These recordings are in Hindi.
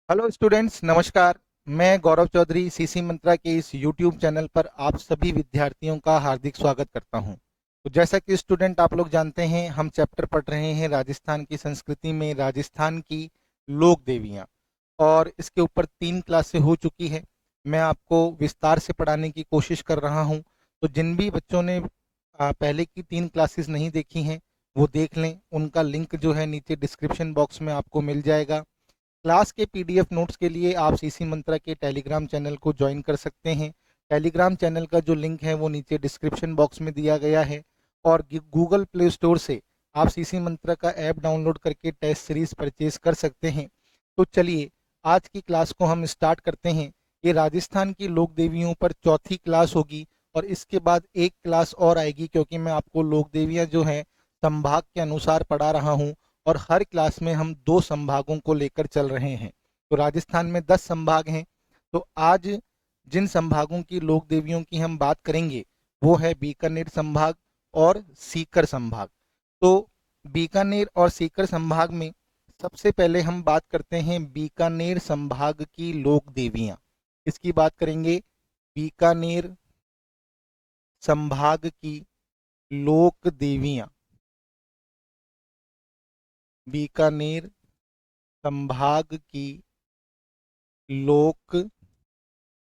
हेलो स्टूडेंट्स, नमस्कार। मैं गौरव चौधरी सीसी मंत्रा के इस यूट्यूब चैनल पर आप सभी विद्यार्थियों का हार्दिक स्वागत करता हूं। तो जैसा कि स्टूडेंट आप लोग जानते हैं, हम चैप्टर पढ़ रहे हैं राजस्थान की संस्कृति में राजस्थान की लोक देवियां, और इसके ऊपर 3 क्लासें हो चुकी है। मैं आपको विस्तार से पढ़ाने की कोशिश कर रहा हूं। तो जिन भी बच्चों ने पहले की 3 क्लासेस नहीं देखी हैं, वो देख लें। उनका लिंक जो है नीचे डिस्क्रिप्शन बॉक्स में आपको मिल जाएगा। क्लास के पीडीएफ नोट्स के लिए आप सीसी मंत्रा के टेलीग्राम चैनल को ज्वाइन कर सकते हैं। टेलीग्राम चैनल का जो लिंक है वो नीचे डिस्क्रिप्शन बॉक्स में दिया गया है, और गूगल प्ले स्टोर से आप सीसी मंत्रा का ऐप डाउनलोड करके टेस्ट सीरीज परचेज कर सकते हैं। तो चलिए, आज की क्लास को हम स्टार्ट करते हैं। ये राजस्थान की लोक देवियों पर चौथी क्लास होगी, और इसके बाद एक क्लास और आएगी, क्योंकि मैं आपको लोक देवियाँ जो हैं संभाग के अनुसार पढ़ा रहा हूँ, और हर क्लास में हम 2 संभागों को लेकर चल रहे हैं। तो राजस्थान में 10 संभाग हैं। तो आज जिन संभागों की लोक देवियों की हम बात करेंगे वो है बीकानेर संभाग और सीकर संभाग। तो बीकानेर और सीकर संभाग में सबसे पहले हम बात करते हैं बीकानेर संभाग की लोक देवियां। इसकी बात करेंगे, बीकानेर संभाग की लोक देवियां। बीकानेर संभाग की लोक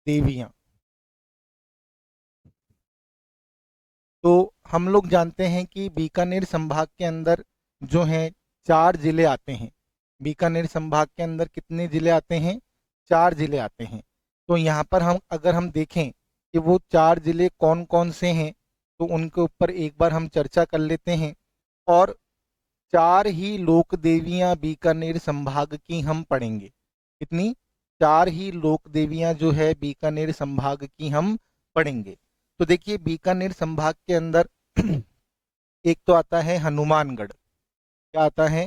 देवियां। तो हम लोग जानते हैं कि बीकानेर संभाग के अंदर जो हैं 4 जिले आते हैं। बीकानेर संभाग के अंदर कितने जिले आते हैं? 4 जिले आते हैं। तो यहाँ पर अगर हम देखें कि वो 4 जिले कौन कौन से हैं, तो उनके ऊपर एक बार हम चर्चा कर लेते हैं। और 4 ही लोक देवियां बीकानेर संभाग की हम पढ़ेंगे। कितनी? 4 ही लोक देवियां जो है बीकानेर संभाग की हम पढ़ेंगे। तो देखिए, बीकानेर संभाग के अंदर एक तो आता है हनुमानगढ़। क्या आता है?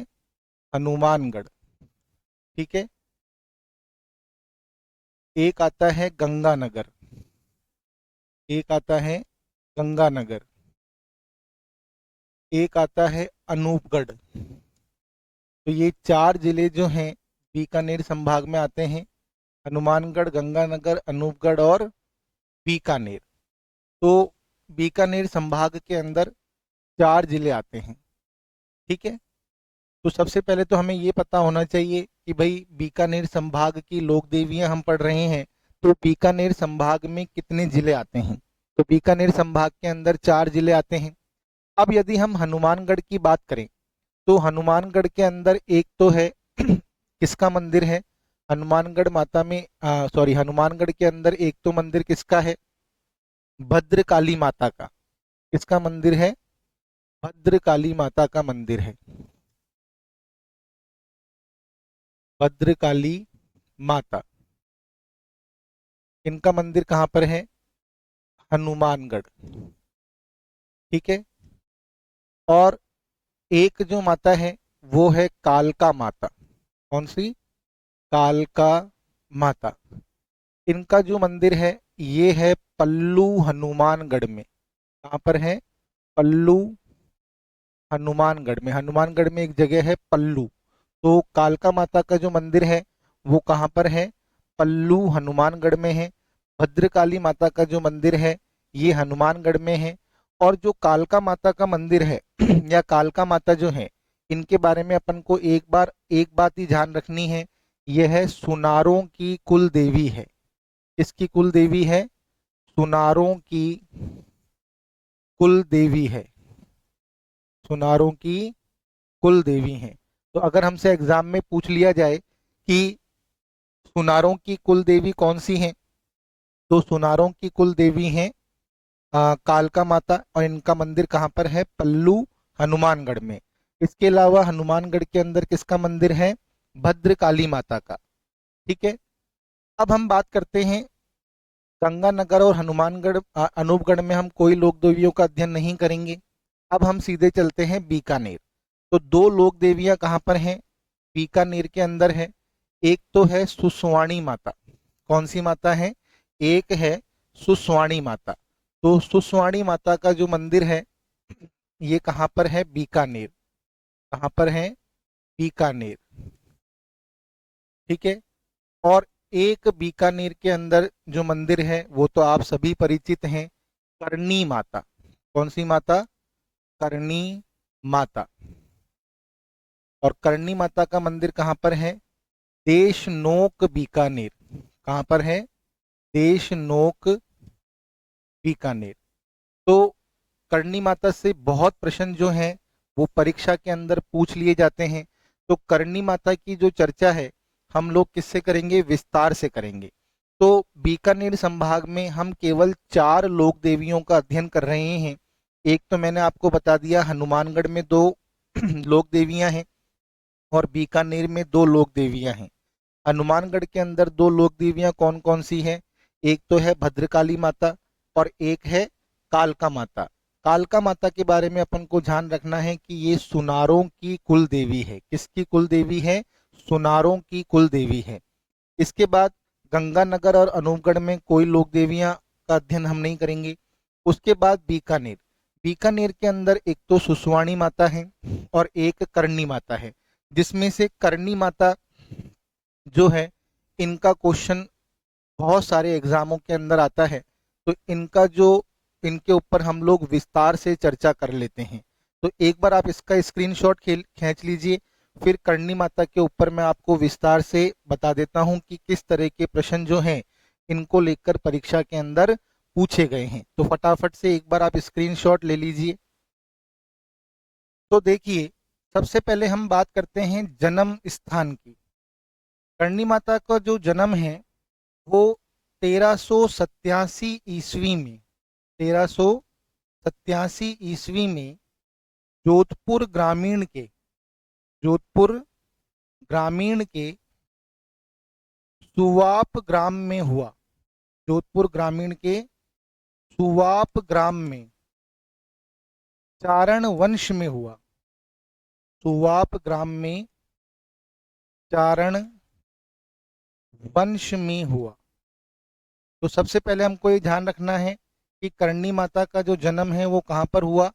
हनुमानगढ़। ठीक है। एक आता है गंगानगर। एक आता है गंगानगर। एक आता है अनूपगढ़। तो ये 4 जिले जो हैं बीकानेर संभाग में आते हैं: हनुमानगढ़, गंगानगर, अनूपगढ़ और बीकानेर। तो बीकानेर संभाग के अंदर 4 जिले आते हैं। ठीक है। तो सबसे पहले तो हमें ये पता होना चाहिए कि भाई बीकानेर संभाग की लोक देवियां हम पढ़ रहे हैं, तो बीकानेर संभाग में कितने जिले आते हैं? तो बीकानेर संभाग के अंदर 4 जिले आते हैं। अब यदि हम हनुमानगढ़ की बात करें, तो हनुमानगढ़ के अंदर एक तो है किसका मंदिर है? हनुमानगढ़ माता में सॉरी, हनुमानगढ़ के अंदर एक तो मंदिर किसका है? भद्रकाली माता का। किसका मंदिर है? भद्रकाली माता का मंदिर है। भद्रकाली माता, इनका मंदिर कहाँ पर है? हनुमानगढ़। ठीक है। और एक जो माता है वो है कालका माता। कौन सी? कालका माता। इनका जो मंदिर है ये है पल्लू हनुमानगढ़ में। कहाँ पर है? पल्लू हनुमानगढ़ में। हनुमानगढ़ में एक जगह है पल्लू। तो कालका माता का जो मंदिर है वो कहाँ पर है? पल्लू हनुमानगढ़ में है। भद्रकाली माता का जो मंदिर है ये हनुमानगढ़ में है। और जो कालका माता का मंदिर है या कालका माता जो है, इनके बारे में अपन को एक बात ही ध्यान रखनी है। यह है सुनारों की कुल देवी है। किसकी कुल देवी है? सुनारों की कुल देवी है। सुनारों की कुल देवी हैं। तो अगर हमसे एग्जाम में पूछ लिया जाए कि सुनारों की कुल देवी कौन सी हैं, तो सुनारों की कुल देवी हैं कालका माता, और इनका मंदिर कहाँ पर है? पल्लू हनुमानगढ़ में। इसके अलावा हनुमानगढ़ के अंदर किसका मंदिर है? भद्रकाली माता का। ठीक है। अब हम बात करते हैं गंगानगर और हनुमानगढ़ अनूपगढ़ में हम कोई लोक देवियों का अध्ययन नहीं करेंगे। अब हम सीधे चलते हैं बीकानेर। तो 2 लोक देवियां कहाँ पर हैं? बीकानेर के अंदर है। एक तो है सुसवाणी माता। कौन सी माता है? एक है सुसवाणी माता। तो सुसवाणी माता का जो मंदिर है ये कहाँ पर है? बीकानेर। कहाँ पर है? बीकानेर। ठीक है। और एक बीकानेर के अंदर जो मंदिर है वो तो आप सभी परिचित हैं, करणी माता। कौन सी माता? करणी माता। और करणी माता का मंदिर कहाँ पर है? देशनोक बीकानेर। कहाँ पर है? देशनोक बीकानेर। तो करणी माता से बहुत प्रश्न जो हैं वो परीक्षा के अंदर पूछ लिए जाते हैं। तो करणी माता की जो चर्चा है हम लोग किससे करेंगे? विस्तार से करेंगे। तो बीकानेर संभाग में हम केवल 4 लोक देवियों का अध्ययन कर रहे हैं। एक तो मैंने आपको बता दिया, हनुमानगढ़ में 2 लोक देवियां हैं और बीकानेर में 2 लोक देवियां हैं। हनुमानगढ़ के अंदर 2 लोक देवियां कौन कौन सी हैं? एक तो है भद्रकाली माता और एक है कालका माता। कालका माता के बारे में अपन को ध्यान रखना है कि ये सुनारों की कुल देवी है। किसकी कुल देवी है? सुनारों की कुल देवी है। इसके बाद गंगानगर और अनूपगढ़ में कोई लोक देवियां का अध्ययन हम नहीं करेंगे। उसके बाद बीकानेर। बीकानेर के अंदर एक तो सुसवाणी माता है और एक करणी माता है, जिसमें से करणी माता जो है इनका क्वेश्चन बहुत सारे एग्जामों के अंदर आता है। तो इनके ऊपर हम लोग विस्तार से चर्चा कर लेते हैं। तो एक बार आप इसका स्क्रीनशॉट खींच लीजिए, फिर करणी माता के ऊपर मैं आपको विस्तार से बता देता हूं कि किस तरह के प्रश्न जो हैं इनको लेकर परीक्षा के अंदर पूछे गए हैं। तो फटाफट से एक बार आप स्क्रीनशॉट ले लीजिए। तो देखिए, सबसे पहले हम बात करते हैं जन्म स्थान की। करणी माता का जो जन्म है वो 1387 ईस्वी में 1387 ईस्वी में जोधपुर ग्रामीण के सुवाप ग्राम में हुआ। जोधपुर ग्रामीण के सुवाप ग्राम में चारण वंश में हुआ। सुवाप ग्राम में चारण वंश में हुआ। तो सबसे पहले हमको ये ध्यान रखना है कि करणी माता का जो जन्म है वो कहाँ पर हुआ?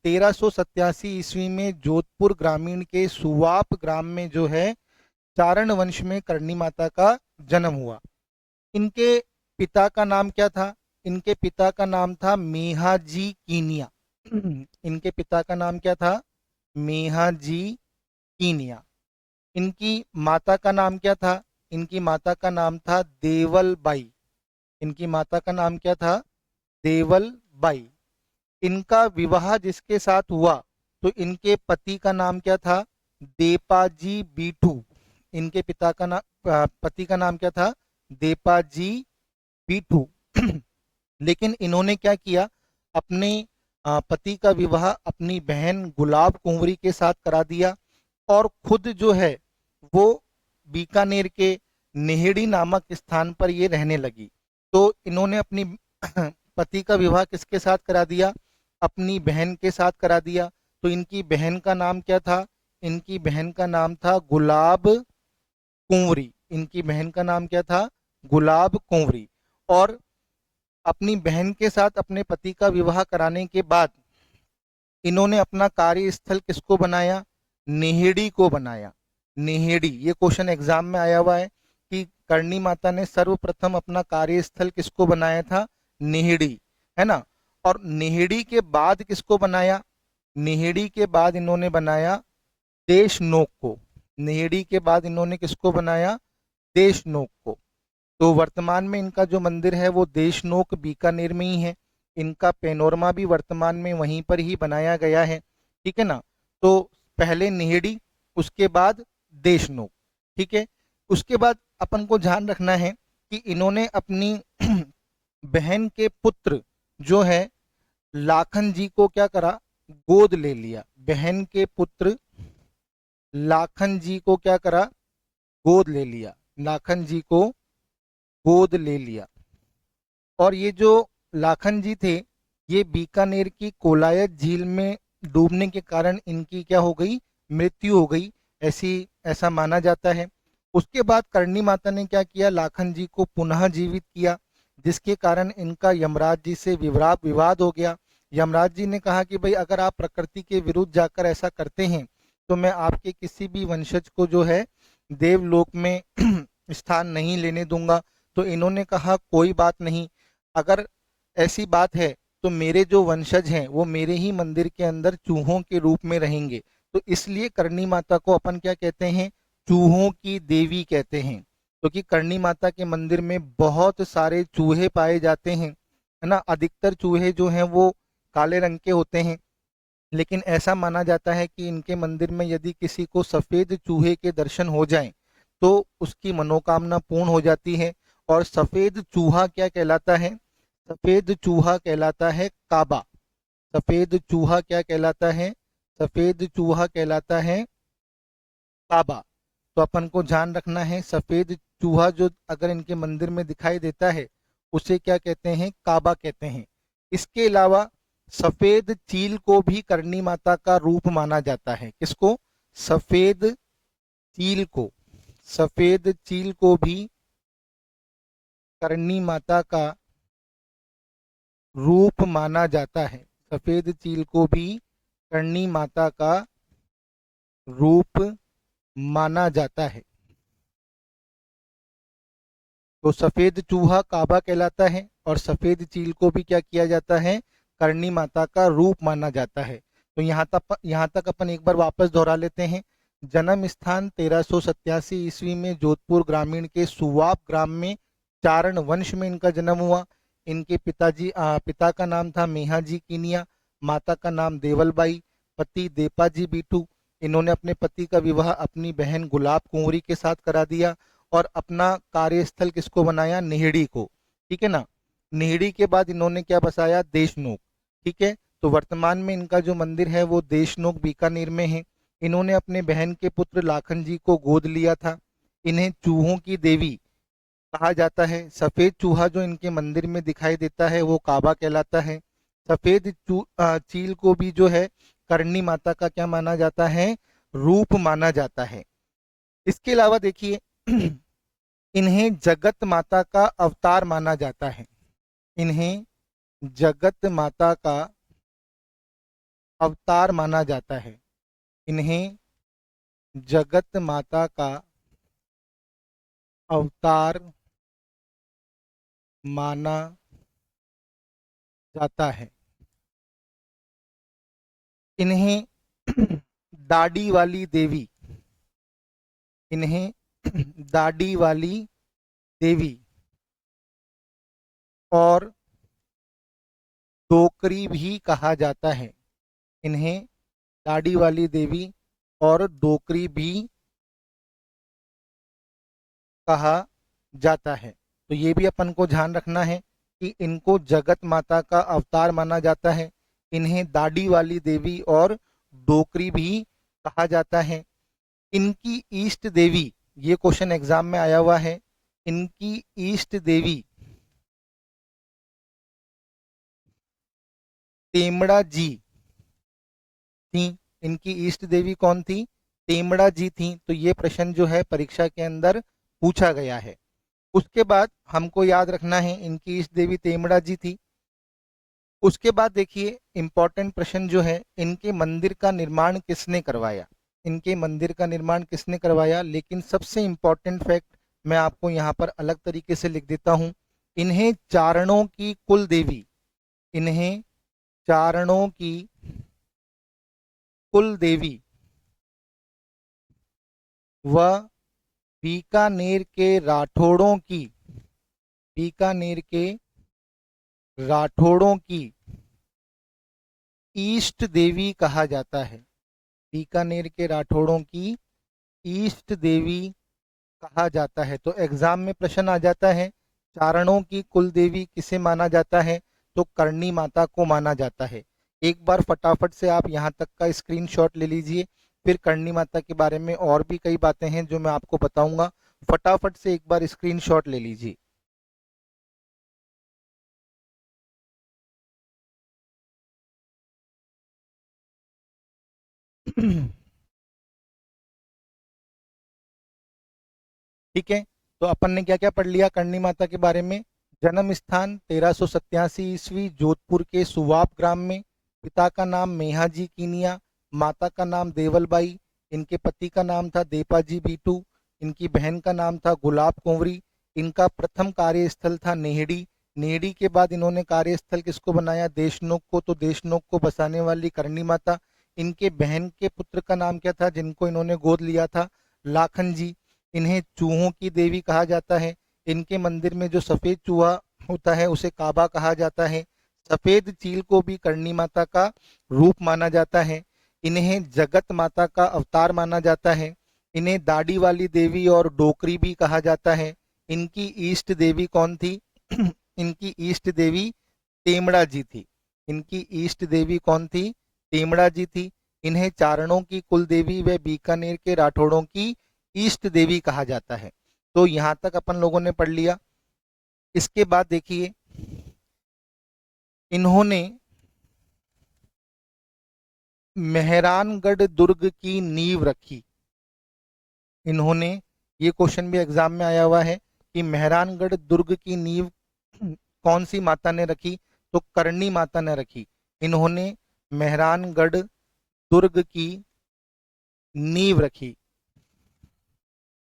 1387 ईस्वी में जोधपुर ग्रामीण के सुवाप ग्राम में जो है चारण वंश में करणी माता का जन्म हुआ। इनके पिता का नाम क्या था? इनके पिता का नाम था मेहाजी कीनिया। इनके पिता का नाम क्या था? मेहाजी कीनिया। इनकी माता का नाम क्या था? इनकी माता का नाम था देवल बाई। इनकी माता का नाम क्या था? देवल बाई। इनका विवाह जिसके साथ हुआ तो इनके पति का नाम क्या था? देपाजी बीठू। इनके पिता का नाम पति का नाम क्या था? देपाजी बीठू। लेकिन इन्होंने क्या किया? अपने पति का विवाह अपनी बहन गुलाब कुंवरी के साथ करा दिया और खुद जो है वो बीकानेर के नेहड़ी नामक स्थान पर ये रहने लगी। तो इन्होंने अपनी पति का विवाह किसके साथ करा दिया? अपनी बहन के साथ करा दिया। तो इनकी बहन का नाम क्या था? इनकी बहन का नाम था गुलाब कुंवरी। इनकी बहन का नाम क्या था? गुलाब कुंवरी। और अपनी बहन के साथ अपने पति का विवाह कराने के बाद इन्होंने अपना कार्यस्थल किसको बनाया? नेहेड़ी को बनाया। नेहेड़ी, ये क्वेश्चन एग्जाम में आया हुआ है कि करणी माता ने सर्वप्रथम अपना कार्यस्थल किसको बनाया था? नेहेड़ी, है ना। और नेहेड़ी के बाद किसको बनाया? नेहेड़ी के बाद इन्होंने बनाया देशनोक को। नेहेड़ी के बाद इन्होंने किसको बनाया? देशनोक को। तो वर्तमान में इनका जो मंदिर है वो देशनोक बीकानेर में ही है। इनका पेनोरमा भी वर्तमान में वहीं पर ही बनाया गया है, ठीक है ना। तो पहले नेहेड़ी, उसके बाद देशनोक, ठीक है। उसके बाद अपन को ध्यान रखना है कि इन्होंने अपनी बहन के पुत्र जो है लाखन जी को क्या करा? गोद ले लिया। बहन के पुत्र लाखन जी को क्या करा? गोद ले लिया। लाखन जी को गोद ले लिया। और ये जो लाखन जी थे ये बीकानेर की कोलायत झील में डूबने के कारण इनकी क्या हो गई? मृत्यु हो गई, ऐसा माना जाता है। उसके बाद करणी माता ने क्या किया? लाखन जी को पुनः जीवित किया, जिसके कारण इनका यमराज जी से विवाद हो गया। यमराज जी ने कहा कि भाई अगर आप प्रकृति के विरुद्ध जाकर ऐसा करते हैं तो मैं आपके किसी भी वंशज को जो है देवलोक में स्थान नहीं लेने दूंगा। तो इन्होंने कहा कोई बात नहीं, अगर ऐसी बात है तो मेरे जो वंशज हैं वो मेरे ही मंदिर के अंदर चूहों के रूप में रहेंगे। तो इसलिए करणी माता को अपन क्या कहते हैं, चूहों की देवी कहते हैं, क्योंकि करणी माता के मंदिर में बहुत सारे चूहे पाए जाते हैं, है ना। अधिकतर चूहे जो हैं वो काले रंग के होते हैं, लेकिन ऐसा माना जाता है कि इनके मंदिर में यदि किसी को सफेद चूहे के दर्शन हो जाएं तो उसकी मनोकामना पूर्ण हो जाती है। और सफेद चूहा क्या कहलाता है, सफेद चूहा कहलाता है काबा। सफेद चूहा क्या कहलाता है, सफेद चूहा कहलाता है काबा। तो अपन को ध्यान रखना है, सफेद चूहा जो अगर इनके मंदिर में दिखाई देता है उसे क्या कहते हैं, काबा कहते हैं। इसके अलावा सफेद चील को भी करणी माता का रूप माना जाता है। किसको, सफेद चील को, सफेद चील को भी करणी माता का रूप माना जाता है। सफेद चील को भी करणी माता का रूप माना जाता है। तो सफेद चूहा काबा कहलाता है और सफेद चील को भी क्या किया जाता है, करणी माता का रूप माना जाता है। तो यहाँ तक अपन एक बार वापस दोहरा लेते हैं। जन्म स्थान 1387 ईस्वी में जोधपुर ग्रामीण के सुवाब ग्राम में चारण वंश में इनका जन्म हुआ। इनके पिता का नाम था मेहाजी कीनिया, माता का नाम देवलबाई, पति देपाजी बीटू। इन्होंने अपने पति का विवाह अपनी बहन गुलाब कुंवरी के साथ करा दिया और अपना कार्यस्थल किसको बनाया, नेहड़ी को। ठीक है ना। नेहड़ी के बाद इन्होंने क्या बसाया, देशनोक। ठीक है। तो वर्तमान में इनका जो मंदिर है वो देशनोक बीकानेर में है। इन्होंने अपने बहन के पुत्र लाखन जी को गोद लिया था। इन्हें चूहों की देवी कहा जाता है। सफेद चूहा जो इनके मंदिर में दिखाई देता है वो काबा कहलाता है। सफेद चील को भी जो है करणी माता का क्या माना जाता है, रूप माना जाता है। इसके अलावा देखिए इन्हें जगत माता का अवतार माना जाता है। इन्हें जगत माता का अवतार माना जाता है। इन्हें जगत माता का अवतार माना जाता है। इन्हें दाढ़ी वाली देवी, इन्हें दाढ़ी वाली देवी और डोकरी भी कहा जाता है। इन्हें दाढ़ी वाली देवी और डोकरी भी कहा जाता है। तो ये भी अपन को ध्यान रखना है कि इनको जगत माता का अवतार माना जाता है। इन्हें दाढ़ी वाली देवी और डोकरी भी कहा जाता है। इनकी इष्ट देवी, ये क्वेश्चन एग्जाम में आया हुआ है, इनकी इष्ट देवी तेमड़ा जी थी। इनकी इष्ट देवी कौन थी, तेमड़ा जी थी। तो ये प्रश्न जो है परीक्षा के अंदर पूछा गया है। उसके बाद हमको याद रखना है इनकी इष्ट देवी तेमड़ा जी थी। उसके बाद देखिए इंपॉर्टेंट प्रश्न जो है, इनके मंदिर का निर्माण किसने करवाया, इनके मंदिर का निर्माण किसने करवाया। लेकिन सबसे इंपॉर्टेंट फैक्ट मैं आपको यहाँ पर अलग तरीके से लिख देता हूँ। इन्हें चारणों की कुल देवी, इन्हें चारणों की कुल देवी व बीकानेर के राठौड़ों की, बीकानेर के राठौड़ों की ईष्ट देवी कहा जाता है। बीकानेर के राठौड़ों की ईष्ट देवी कहा जाता है। तो एग्जाम में प्रश्न आ जाता है चारणों की कुल देवी किसे माना जाता है, तो करणी माता को माना जाता है। एक बार फटाफट से आप यहाँ तक का स्क्रीनशॉट ले लीजिए, फिर करणी माता के बारे में और भी कई बातें हैं जो मैं आपको बताऊंगा। फटाफट से एक बार स्क्रीनशॉट ले लीजिए। ठीक है। तो अपन ने क्या क्या पढ़ लिया करणी माता के बारे में। जन्म स्थान 1387 ईस्वी जोधपुर के सुवाब ग्राम में। पिता का नाम मेहाजी कीनिया, माता का नाम देवलबाई, इनके पति का नाम था देपाजी बीटू। इनकी बहन का नाम था गुलाब कुंवरी। इनका प्रथम कार्यस्थल था नेहड़ी। नेहड़ी के बाद इन्होंने कार्यस्थल किसको बनाया? देशनोक को। तो देशनोक को बसाने वाली करणी माता। इनके बहन के पुत्र का नाम क्या था जिनको इन्होंने गोद लिया था? लाखन जी। इन्हें चूहों की देवी कहा जाता है। इनके मंदिर में जो सफेद चूहा होता है उसे काबा कहा जाता है। सफेद चील को भी करणी माता का रूप माना जाता है। इन्हें जगत माता का अवतार माना जाता है। इन्हें दाढ़ी वाली देवी और डोकरी भी कहा जाता है। इनकी इष्ट देवी कौन थी? इनकी इष्ट देवी तेमड़ा जी थी। इनकी इष्ट देवी कौन थी? तेमड़ा जी थी। इन्हें चारणों की कुल देवी व बीकानेर के राठौड़ों की इष्ट देवी कहा जाता है। तो यहां तक अपन लोगों ने पढ़ लिया। इसके बाद देखिए, इन्होंने मेहरानगढ़ दुर्ग की नींव रखी। इन्होंने, ये क्वेश्चन भी एग्जाम में आया हुआ है कि मेहरानगढ़ दुर्ग की नींव कौन सी माता ने रखी? तो करणी माता ने रखी। इन्होंने मेहरानगढ़ दुर्ग की नींव रखी।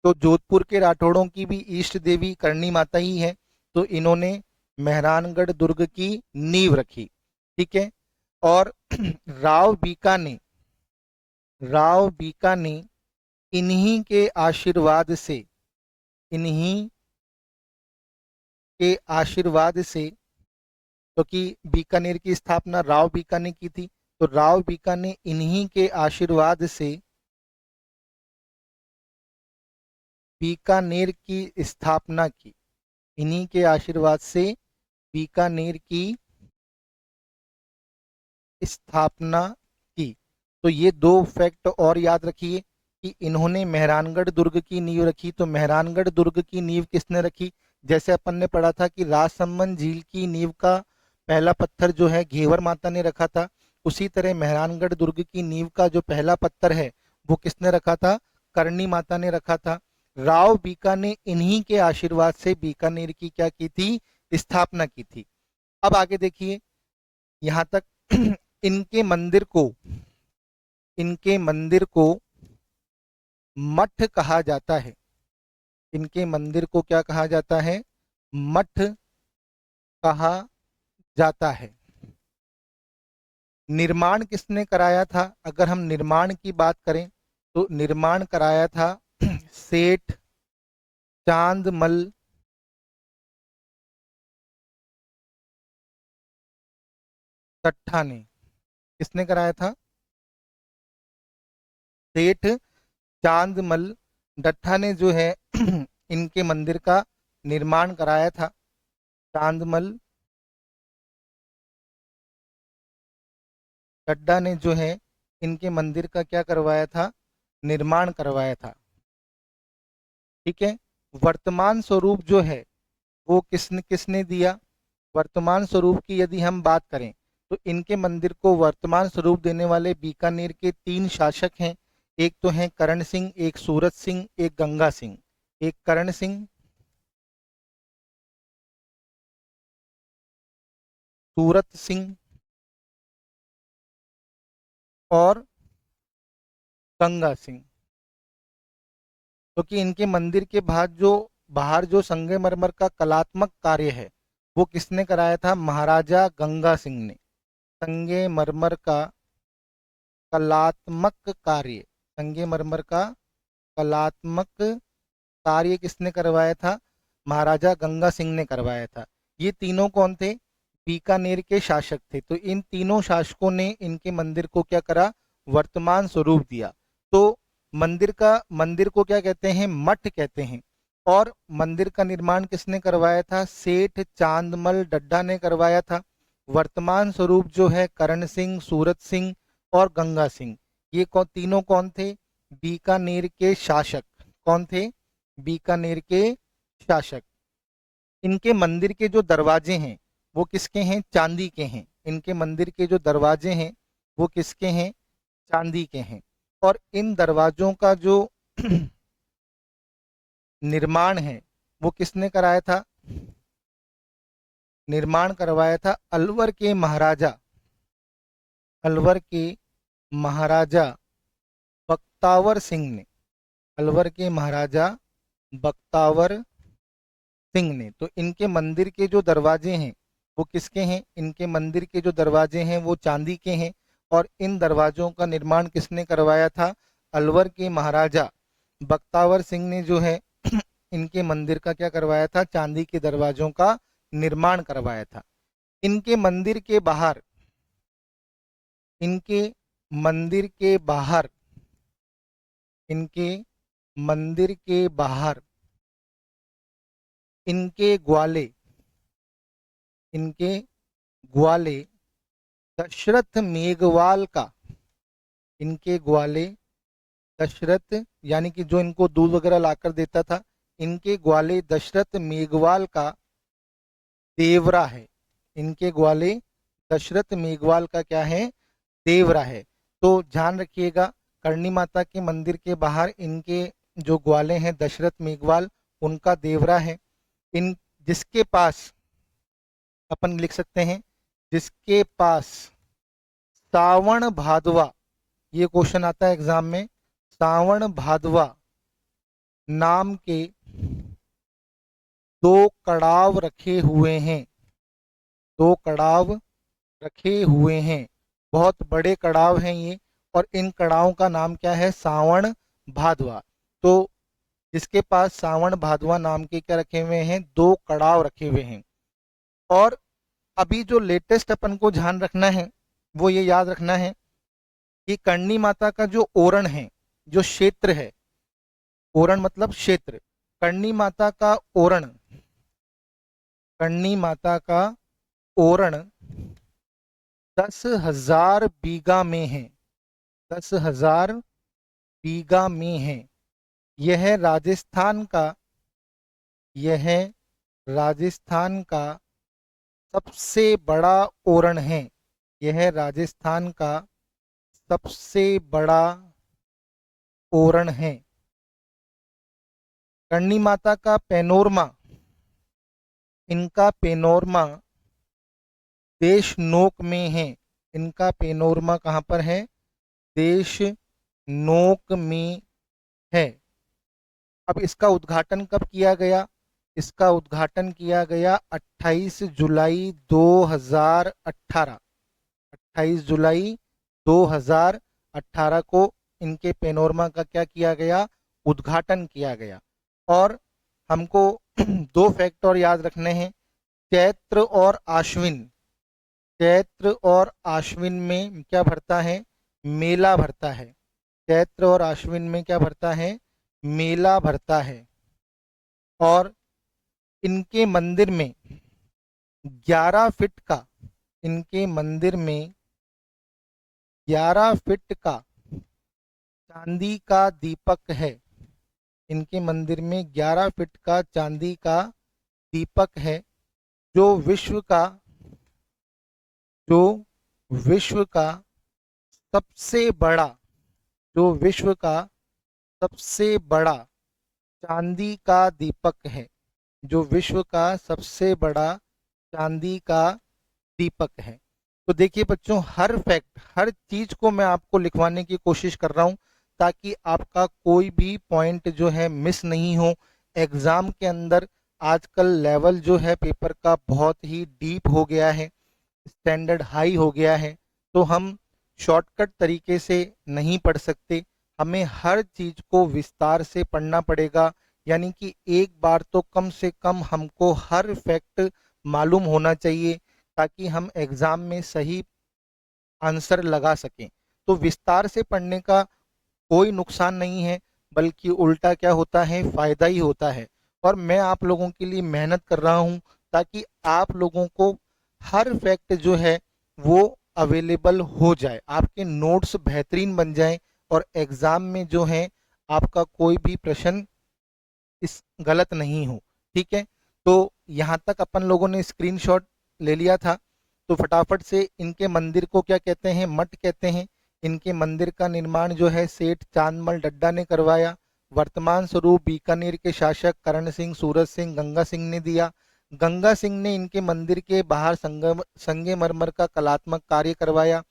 तो जोधपुर के राठौड़ों की भी इष्ट देवी करणी माता ही है। तो इन्होंने मेहरानगढ़ दुर्ग की नींव रखी। ठीक है। और राव बीका ने इन्हीं के आशीर्वाद से, इन्हीं के आशीर्वाद से, क्योंकि तो बीकानेर की स्थापना राव बीका ने की थी, तो राव बीका ने इन्हीं के आशीर्वाद से बीकानेर की स्थापना की। इन्हीं के आशीर्वाद से बीकानेर की स्थापना की। तो ये दो फैक्ट और याद रखिए कि इन्होंने मेहरानगढ़ दुर्ग की नींव रखी। तो मेहरानगढ़ दुर्ग की नींव किसने रखी? जैसे अपन ने पढ़ा था कि राजसमंद झील की नींव का पहला पत्थर जो है घेवर माता ने रखा था, उसी तरह मेहरानगढ़ दुर्ग की नींव का जो पहला पत्थर है वो किसने रखा था? करणी माता ने रखा था। राव बीका ने इन्हीं के आशीर्वाद से बीकानेर की क्या की थी? स्थापना की थी। अब आगे देखिए, यहां तक इनके मंदिर को, इनके मंदिर को मठ कहा जाता है। इनके मंदिर को क्या कहा जाता है? मठ कहा जाता है। निर्माण किसने कराया था? अगर हम निर्माण की बात करें तो निर्माण कराया था सेठ चांदमल तट्ठा ने। किसने कराया था? सेठ चांदमल डट्ठा ने जो है इनके मंदिर का निर्माण कराया था। चांदमल डड्डा ने जो है इनके मंदिर का क्या करवाया था? निर्माण करवाया था। ठीक है। वर्तमान स्वरूप जो है वो किसने किसने दिया? वर्तमान स्वरूप की यदि हम बात करें तो इनके मंदिर को वर्तमान स्वरूप देने वाले बीकानेर के 3 शासक हैं। एक तो हैं करण सिंह, एक सूरत सिंह, एक गंगा सिंह। एक करण सिंह, सूरत सिंह और गंगा सिंह। क्योंकि इनके मंदिर के बाहर जो संगमरमर का कलात्मक कार्य है वो किसने कराया था? महाराजा गंगा सिंह ने। संगमरमर का कलात्मक कार्य, संगमरमर का कलात्मक कार्य किसने करवाया था? महाराजा गंगा सिंह ने करवाया था। ये तीनों कौन थे? बीकानेर के शासक थे। तो इन तीनों शासकों ने इनके मंदिर को क्या करा? वर्तमान स्वरूप दिया। तो मंदिर को क्या कहते हैं? मठ कहते हैं। और मंदिर का निर्माण किसने करवाया था? सेठ चांदमल डड्डा ने करवाया था। वर्तमान स्वरूप जो है करण सिंह, सूरत सिंह और गंगा सिंह, ये तीनों कौन थे? बीकानेर के शासक। कौन थे? बीकानेर के शासक। इनके मंदिर के जो दरवाजे हैं वो किसके हैं? चांदी के हैं। इनके मंदिर के जो दरवाजे हैं वो किसके हैं? चांदी के हैं। और इन दरवाजों का जो निर्माण है वो किसने कराया था? निर्माण करवाया था अलवर के महाराजा, अलवर के महाराजा बख्तावर सिंह ने। अलवर के महाराजा बख्तावर सिंह ने। तो इनके मंदिर के जो दरवाजे हैं वो किसके हैं? इनके मंदिर के जो दरवाजे हैं वो चांदी के हैं। और इन दरवाजों का निर्माण किसने करवाया था? अलवर के महाराजा बख्तावर सिंह ने जो है इनके मंदिर का क्या करवाया था? चांदी के दरवाजों का निर्माण करवाया था। इनके मंदिर के बाहर, इनके मंदिर के बाहर, इनके मंदिर के बाहर इनके ग्वाले, इनके ग्वाले दशरथ मेघवाल का, इनके ग्वाले दशरथ यानी कि जो इनको दूध वगैरह लाकर देता था, इनके ग्वाले दशरथ मेघवाल का देवरा है। इनके ग्वाले दशरथ मेघवाल का क्या है? देवरा है। तो ध्यान रखिएगा, करणी माता के मंदिर के बाहर इनके जो ग्वाले हैं दशरथ मेघवाल, उनका देवरा है। इन जिसके पास अपन लिख सकते हैं, जिसके पास सावण भादवा, ये क्वेश्चन आता है एग्जाम में, सावण भादवा नाम के दो कड़ाव रखे हुए हैं, दो कड़ाव रखे हुए हैं, बहुत बड़े कड़ाव हैं ये। और इन कड़ावों का नाम क्या है? सावण भादवा। तो जिसके पास सावण भादवा नाम के क्या रखे हुए हैं? दो कड़ाव रखे हुए हैं। और अभी जो लेटेस्ट अपन को ध्यान रखना है वो ये याद रखना है कि करणी माता का जो ओरण है, जो क्षेत्र है, ओरण मतलब क्षेत्र, करणी माता का ओरण, करणी माता का ओरण 10,000 बीघा में है, 10,000 बीघा में है। यह राजस्थान का, यह राजस्थान का सबसे बड़ा ओरण है, यह राजस्थान का सबसे बड़ा ओरण है। करणी माता का पैनोरमा, इनका पैनोरमा देश नोक में है, इनका पैनोरमा कहाँ पर है? देश नोक में है। अब इसका उद्घाटन कब किया गया? इसका उद्घाटन किया गया 28 जुलाई 2018, 28 जुलाई 2018 को इनके पैनोरमा का क्या किया गया? उद्घाटन किया गया। और हमको दो फैक्ट और याद रखने हैं, चैत्र और आश्विन, चैत्र और आश्विन में क्या भरता है? मेला भरता है। चैत्र और आश्विन में क्या भरता है? मेला भरता है। और इनके मंदिर में 11 फीट का, इनके मंदिर में 11 फीट का चांदी का दीपक है। इनके मंदिर में 11 फीट का चांदी का दीपक है, जो विश्व का, जो विश्व का सबसे बड़ा, जो विश्व का सबसे बड़ा चांदी का दीपक है, जो विश्व का सबसे बड़ा चांदी का दीपक है। तो देखिए बच्चों, हर फैक्ट, हर चीज को मैं आपको लिखवाने की कोशिश कर रहा हूं ताकि आपका कोई भी पॉइंट जो है मिस नहीं हो। एग्जाम के अंदर आजकल लेवल जो है पेपर का बहुत ही डीप हो गया है, स्टैंडर्ड हाई हो गया है। तो हम शॉर्टकट तरीके से नहीं पढ़ सकते, हमें हर चीज को विस्तार से पढ़ना पड़ेगा। यानी कि एक बार तो कम से कम हमको हर फैक्ट मालूम होना चाहिए ताकि हम एग्जाम में सही आंसर लगा सकें। तो विस्तार से पढ़ने का कोई नुकसान नहीं है, बल्कि उल्टा क्या होता है? फायदा ही होता है। और मैं आप लोगों के लिए मेहनत कर रहा हूं ताकि आप लोगों को हर फैक्ट जो है वो अवेलेबल हो जाए, आपके नोट्स बेहतरीन बन जाएं और एग्जाम में जो है आपका कोई भी प्रश्न इस गलत नहीं हो। ठीक है, तो यहाँ तक अपन लोगों ने स्क्रीनशॉट ले लिया था। तो फटाफट से इनके मंदिर को क्या कहते हैं? मठ कहते हैं। इनके मंदिर का निर्माण जो है सेठ चांदमल डड्डा ने करवाया। वर्तमान स्वरूप बीकानेर के शासक करण सिंह सूरज सिंह गंगा सिंह ने दिया। गंगा सिंह ने इनके मंदिर के बाहर संगमरमर का कलात्मक कार्य करवाया।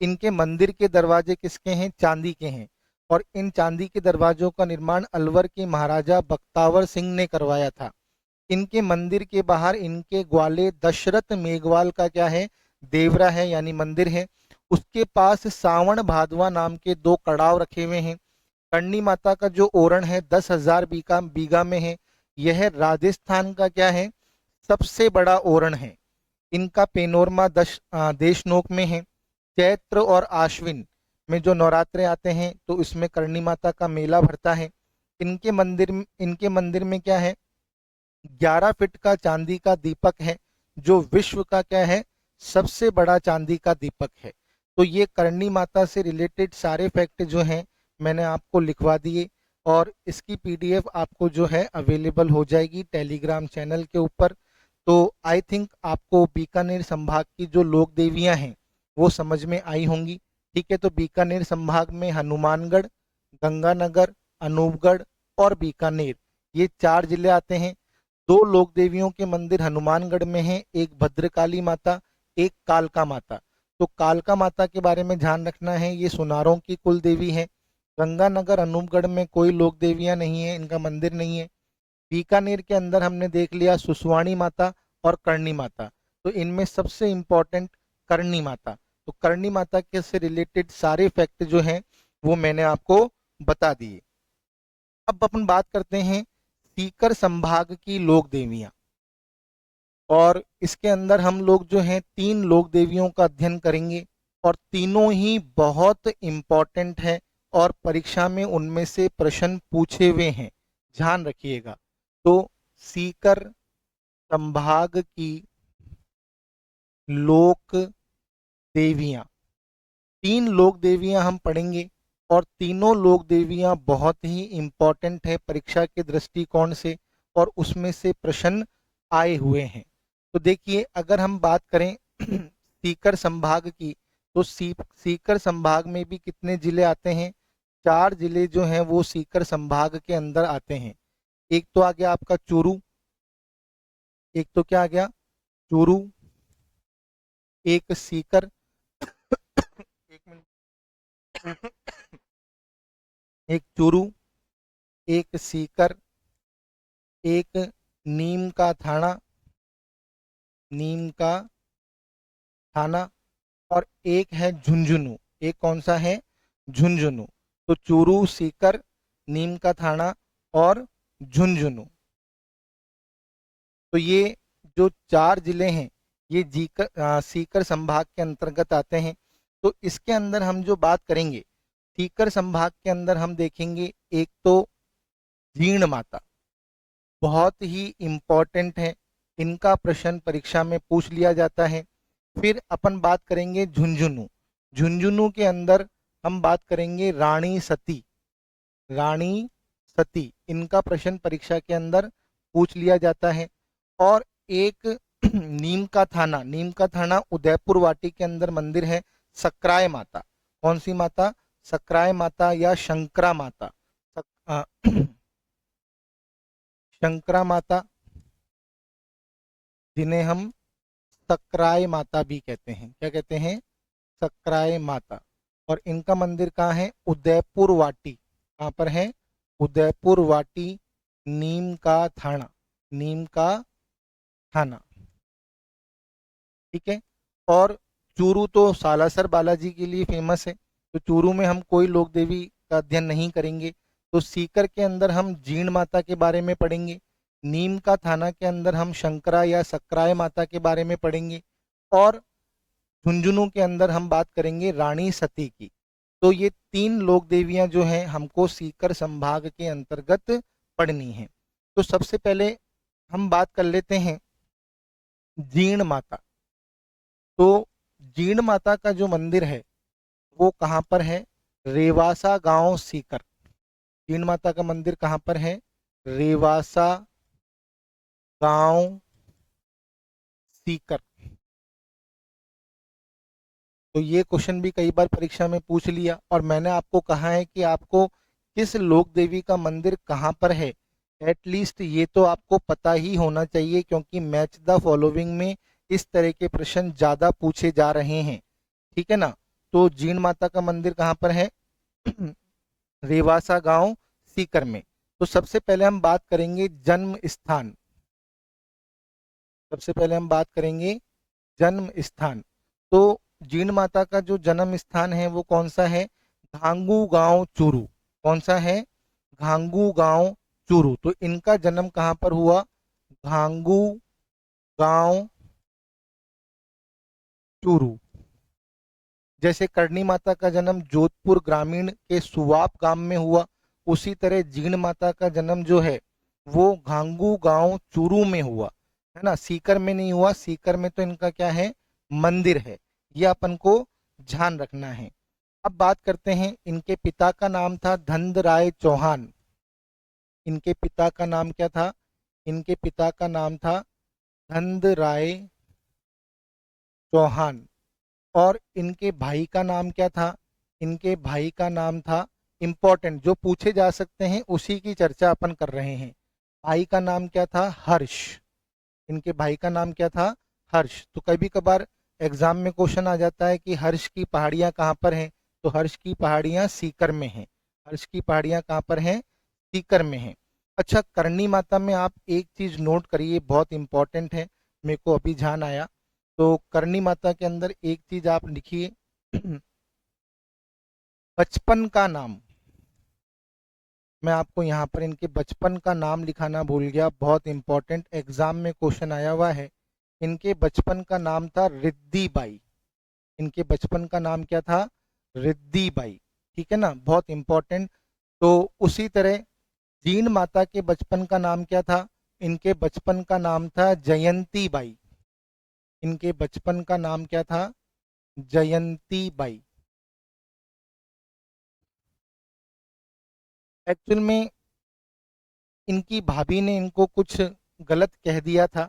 इनके मंदिर के दरवाजे किसके हैं? चांदी के हैं। और इन चांदी के दरवाजों का निर्माण अलवर के महाराजा बख्तावर सिंह ने करवाया था। इनके मंदिर के बाहर इनके ग्वाले दशरथ मेघवाल का क्या है, देवरा है यानी मंदिर है। उसके पास सावण भादवा नाम के 2 कड़ाव रखे हुए हैं। करणी माता का जो ओरण है 10,000 बीघा में है। यह राजस्थान का क्या है, सबसे बड़ा ओरण है। इनका पेनोरमा देशनोक में है। चैत्र और आश्विन में जो नवरात्रे आते हैं तो इसमें करणी माता का मेला भरता है। इनके मंदिर में क्या है, 11 फीट का चांदी का दीपक है, जो विश्व का क्या है, सबसे बड़ा चांदी का दीपक है। तो ये करणी माता से रिलेटेड सारे फैक्ट जो हैं मैंने आपको लिखवा दिए, और इसकी पीडीएफ आपको जो है अवेलेबल हो जाएगी टेलीग्राम चैनल के ऊपर। तो आई थिंक आपको बीकानेर संभाग की जो लोक देवियां हैं वो समझ में आई होंगी। ठीक है, तो बीकानेर संभाग में हनुमानगढ़, गंगानगर, अनूपगढ़ और बीकानेर, ये 4 जिले आते हैं। 2 लोक देवियों के मंदिर हनुमानगढ़ में हैं, एक भद्रकाली माता, एक कालका माता। तो कालका माता के बारे में ध्यान रखना है, ये सुनारों की कुल देवी है। गंगानगर अनूपगढ़ में कोई लोक देवियां नहीं है, इनका मंदिर नहीं है। बीकानेर के अंदर हमने देख लिया सुसवाणी माता और करणी माता। तो इनमें सबसे इंपॉर्टेंट करणी माता। तो करणी माता के से रिलेटेड सारे फैक्ट जो हैं वो मैंने आपको बता दिए। अब अपन बात करते हैं सीकर संभाग की लोक देवियां, और इसके अंदर हम लोग जो हैं 3 लोक देवियों का अध्ययन करेंगे, और तीनों ही बहुत इंपॉर्टेंट है और परीक्षा में उनमें से प्रश्न पूछे हुए हैं, ध्यान रखिएगा। तो सीकर संभाग की लोक देवियां, 3 लोक देवियां हम पढ़ेंगे, और तीनों लोक देवियां बहुत ही इंपॉर्टेंट है परीक्षा के दृष्टिकोण से, और उसमें से प्रश्न आए हुए हैं। तो देखिए, अगर हम बात करें सीकर संभाग की, तो सीकर संभाग में भी कितने जिले आते हैं, 4 जिले जो हैं वो सीकर संभाग के अंदर आते हैं। एक तो आ गया आपका चूरू, एक तो क्या आ गया, चूरू, एक सीकर, एक मिनट, एक चूरू, एक सीकर, एक नीम का थाना, नीम का थाना, और एक है झुंझुनू। एक कौन सा है, झुंझुनू। तो चूरू, सीकर, नीम का थाना और झुंझुनू, तो ये जो 4 जिले हैं ये सीकर संभाग के अंतर्गत आते हैं। तो इसके अंदर हम जो बात करेंगे, सीकर संभाग के अंदर हम देखेंगे, एक तो जीर्ण माता, बहुत ही इंपॉर्टेंट है, इनका प्रश्न परीक्षा में पूछ लिया जाता है। फिर अपन बात करेंगे झुंझुनू। झुंझुनू के अंदर हम बात करेंगे रानी सती, रानी सती, इनका प्रश्न परीक्षा के अंदर पूछ लिया जाता है। और एक नीम का थाना, नीम का थाना उदयपुर वाटी के अंदर मंदिर है, सक्राय माता। कौन सी माता, सक्राय माता या शंकरा माता, शंकरा माता, जिन्हें हम सक्राय माता भी कहते हैं। क्या कहते हैं, सक्राय माता। और इनका मंदिर कहाँ है, उदयपुर वाटी। कहाँ पर है, उदयपुर वाटी, नीम का थाना, नीम का थाना। ठीक है। और चूरू तो सालासर बालाजी के लिए फेमस है, तो चूरू में हम कोई लोक देवी का अध्ययन नहीं करेंगे। तो सीकर के अंदर हम जीर्ण माता के बारे में पढ़ेंगे, नीम का थाना के अंदर हम शंकरा या सक्राय माता के बारे में पढ़ेंगे, और झुंझुनू के अंदर हम बात करेंगे रानी सती की। तो ये 3 लोक देवियां जो हैं हमको सीकर संभाग के अंतर्गत पढ़नी है। तो सबसे पहले हम बात कर लेते हैं जीर्ण माता। तो जीर्ण माता का जो मंदिर है वो कहाँ पर है, रेवासा गांव सीकर। जीर्ण माता का मंदिर कहाँ पर है, रेवासा गांव सीकर। तो ये क्वेश्चन भी कई बार परीक्षा में पूछ लिया, और मैंने आपको कहा है कि आपको किस लोक देवी का मंदिर कहाँ पर है, एटलीस्ट ये तो आपको पता ही होना चाहिए, क्योंकि मैच द फॉलोइंग में इस तरह के प्रश्न ज्यादा पूछे जा रहे हैं। ठीक है ना। तो जीर्ण माता का मंदिर कहाँ पर है, रेवासा गांव सीकर में। तो सबसे पहले हम बात करेंगे जन्म स्थान। सबसे पहले हम बात करेंगे जन्म स्थान। तो जीण माता का जो जन्म स्थान है वो कौन सा है? घांगू गांव चूरू। कौन सा है? घांगू गांव चूरू। तो इनका जन्म कहाँ पर हुआ? घांगू गांव चूरू। जैसे करणी माता का जन्म जोधपुर ग्रामीण के सुवाप गांव में हुआ, उसी तरह जीण माता का जन्म जो है वो घांगू गांव चूरू में हुआ, है ना, सीकर में नहीं हुआ। सीकर में तो इनका क्या है? मंदिर है। ये अपन को ध्यान रखना है। अब बात करते हैं, इनके पिता का नाम था धनराय चौहान। इनके पिता का नाम क्या था? इनके पिता का नाम था धनराय चौहान। और इनके भाई का नाम क्या था? इनके भाई का नाम था, इंपॉर्टेंट जो पूछे जा सकते हैं उसी की चर्चा अपन कर रहे हैं। भाई का नाम क्या था? हर्ष। इनके भाई का नाम क्या था? हर्ष। तो कभी कभार एग्जाम में क्वेश्चन आ जाता है कि हर्ष की पहाड़ियां कहाँ पर हैं? तो हर्ष की पहाड़ियां सीकर में हैं। हर्ष की पहाड़ियां कहाँ पर हैं? सीकर में हैं। अच्छा, करणी माता में आप एक चीज नोट करिए, बहुत इंपॉर्टेंट है, मेरे को अभी ध्यान आया। तो करणी माता के अंदर एक चीज आप लिखिए, बचपन का नाम। मैं आपको यहाँ पर इनके बचपन का नाम लिखाना भूल गया, बहुत इंपॉर्टेंट, एग्जाम में क्वेश्चन आया हुआ है। इनके बचपन का नाम था रिद्धी बाई। इनके बचपन का नाम क्या था? रिद्धी बाई। ठीक है ना, बहुत इंपॉर्टेंट। तो उसी तरह जीण माता के बचपन का नाम क्या था? इनके बचपन का नाम था जयंती बाई। इनके बचपन का नाम क्या था? जयंती बाई। एक्चुअल में इनकी भाभी ने इनको कुछ गलत कह दिया था,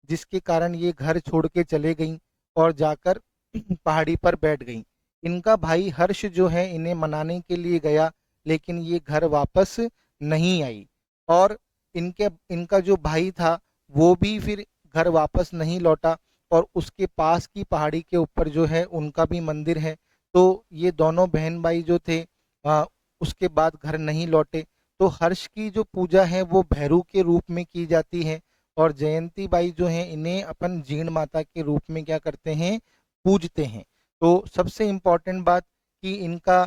जिसके कारण ये घर छोड़ के चले गई और जाकर पहाड़ी पर बैठ गई। इनका भाई हर्ष जो है इन्हें मनाने के लिए गया, लेकिन ये घर वापस नहीं आई। और इनका जो भाई था वो भी फिर घर वापस नहीं लौटा, और उसके पास की पहाड़ी के ऊपर जो है उनका भी मंदिर है। तो ये दोनों बहन भाई जो थे आ, उसके बाद घर नहीं लौटे। तो हर्ष की जो पूजा है वो भैरू के रूप में की जाती है, और जयंती बाई जो है इन्हें अपन जीण माता के रूप में क्या करते हैं? पूजते हैं। तो सबसे इम्पोर्टेंट बात कि इनका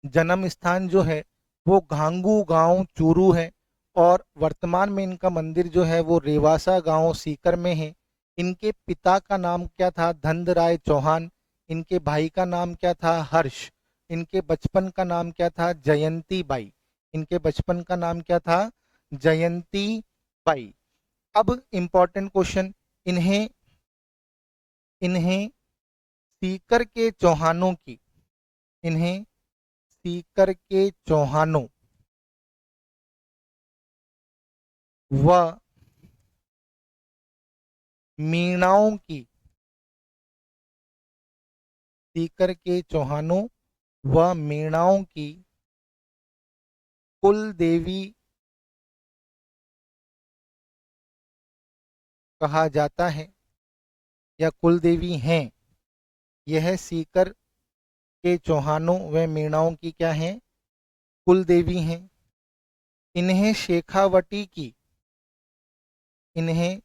जन्म स्थान जो है वो घांगू गांव चूरू है, और वर्तमान में इनका मंदिर जो है वो रेवासा गांव सीकर में है। इनके पिता का नाम क्या था? धनराय चौहान। इनके भाई का नाम क्या था? हर्ष। इनके बचपन का नाम क्या था? जयंती बाई। इनके बचपन का नाम क्या था? जयंती बाई। अब इंपॉर्टेंट क्वेश्चन, इन्हें इन्हें सीकर के चौहानों की, इन्हें सीकर के चौहानों व मीणाओं की, सीकर के चौहानों व मीणाओं की कुल देवी कहा जाता है, या कुल देवी हैं। यह सीकर के चौहानों व मीणाओं की क्या है? कुल देवी हैं। इन्हें शेखावटी की, इन्हें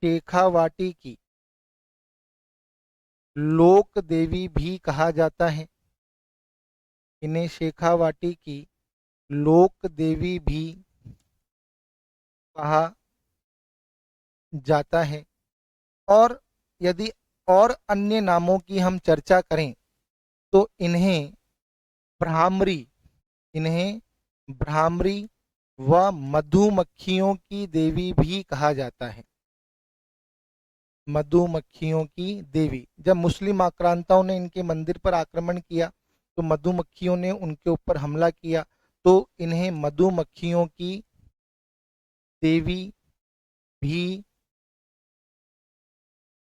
शेखावाटी की लोक देवी भी कहा जाता है। इन्हें शेखावाटी की लोक देवी भी कहा जाता है। और यदि और अन्य नामों की हम चर्चा करें तो इन्हें भ्रामरी, इन्हें भ्रामरी व मधुमक्खियों की देवी भी कहा जाता है। मधुमक्खियों की देवी। जब मुस्लिम आक्रांताओं ने इनके मंदिर पर आक्रमण किया तो मधुमक्खियों ने उनके ऊपर हमला किया, तो इन्हें मधुमक्खियों की देवी भी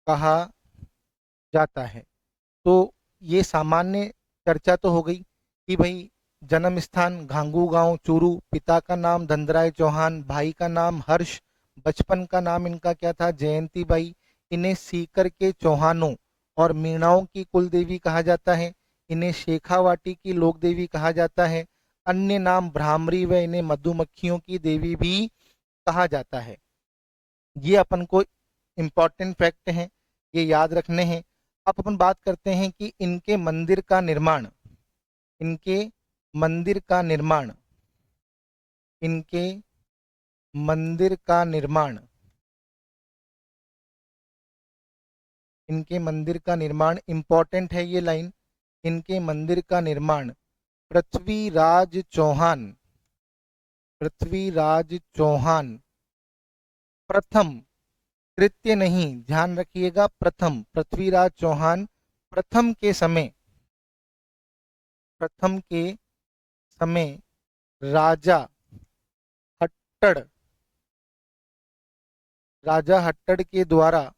कहा जाता है। तो ये सामान्य चर्चा तो हो गई कि भाई जन्म स्थान घांगू गांव चूरू, पिता का नाम धनराय चौहान, भाई का नाम हर्ष, बचपन का नाम इनका क्या था? जयंती बाई। इन्हें सीकर के चौहानों और मीणाओं की कुल देवी कहा जाता है। इन्हें शेखावाटी की लोक देवी कहा जाता है। अन्य नाम भ्रामरी व इन्हें मधुमक्खियों की देवी भी कहा जाता है। ये अपन को इम्पोर्टेंट फैक्ट हैं, ये याद रखने हैं। अब अपन बात करते हैं कि इनके मंदिर का निर्माण, इनके मंदिर का निर्माण, इनके मंदिर का निर्माण, इनके मंदिर का निर्माण इंपॉर्टेंट है ये लाइन। इनके मंदिर का निर्माण पृथ्वीराज चौहान, पृथ्वीराज चौहान प्रथम, तृतीय नहीं, ध्यान रखिएगा, प्रथम, पृथ्वीराज चौहान प्रथम के समय, प्रथम के समय राजा हट्टड़, राजा हट्टड़ के द्वारा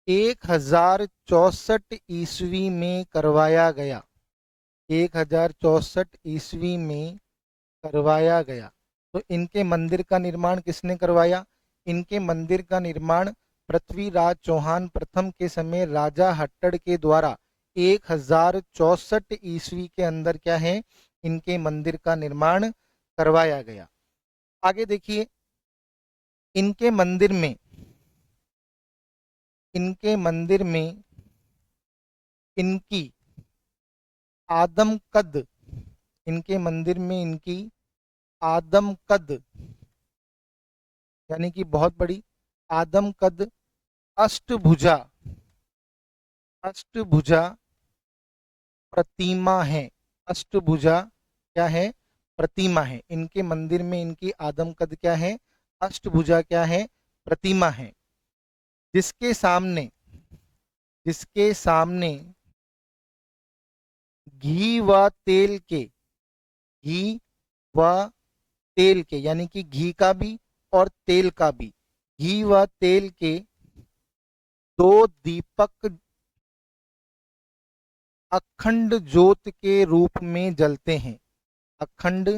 1064 ईस्वी में करवाया गया, 1064 ईस्वी में करवाया गया। तो इनके मंदिर का निर्माण किसने करवाया? इनके मंदिर का निर्माण पृथ्वीराज चौहान प्रथम के समय राजा हट्टड़ के द्वारा 1064 ईस्वी के अंदर क्या है, इनके मंदिर का निर्माण करवाया गया। आगे देखिए, इनके मंदिर में, इनके मंदिर में इनकी आदमकद, इनके मंदिर में इनकी आदमकद यानी कि बहुत बड़ी आदमकद अष्टभुजा, अष्टभुजा प्रतिमा है, अष्टभुजा क्या है, प्रतिमा है। इनके मंदिर में इनकी आदमकद क्या है, अष्टभुजा क्या है, प्रतिमा है। जिसके सामने, जिसके सामने घी व तेल के, घी व तेल के यानी कि घी का भी और तेल का भी, घी व तेल के 2 दीपक अखंड ज्योत के रूप में जलते हैं, अखंड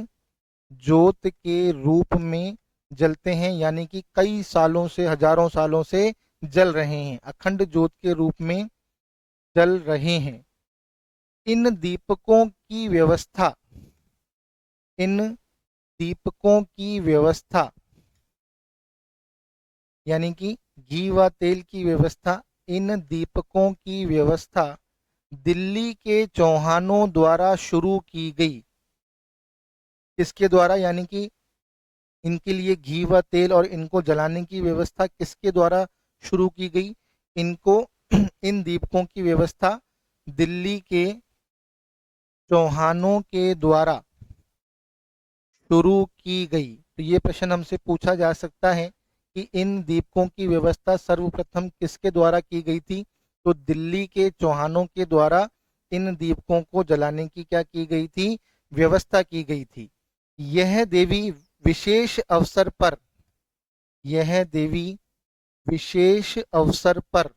ज्योत के रूप में जलते हैं, यानी कि कई सालों से, हजारों सालों से जल रहे हैं, अखंड ज्योत के रूप में जल रहे हैं। इन दीपकों की व्यवस्था, इन दीपकों की व्यवस्था यानी कि घी व तेल की व्यवस्था, इन दीपकों की व्यवस्था दिल्ली के चौहानों द्वारा शुरू की गई। किसके द्वारा? यानी कि इनके लिए घी व तेल और इनको जलाने की व्यवस्था किसके द्वारा शुरू की गई? इनको इन दीपकों की व्यवस्था दिल्ली के चौहानों के द्वारा शुरू की गई। तो ये प्रश्न हमसे पूछा जा सकता है कि इन दीपकों की व्यवस्था सर्वप्रथम किसके द्वारा की गई थी? तो दिल्ली के चौहानों के द्वारा इन दीपकों को जलाने की क्या की गई थी? व्यवस्था की गई थी। यह देवी विशेष अवसर पर, यह देवी विशेष अवसर पर,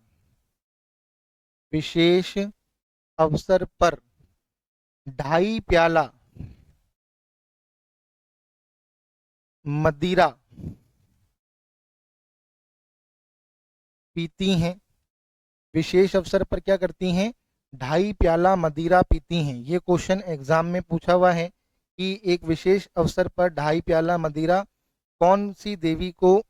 विशेष अवसर पर 2.5 प्याला मदिरा पीती हैं। विशेष अवसर पर क्या करती हैं? 2.5 प्याला मदिरा पीती हैं। ये क्वेश्चन एग्जाम में पूछा हुआ है कि एक विशेष अवसर पर 2.5 प्याला मदिरा कौन सी देवी को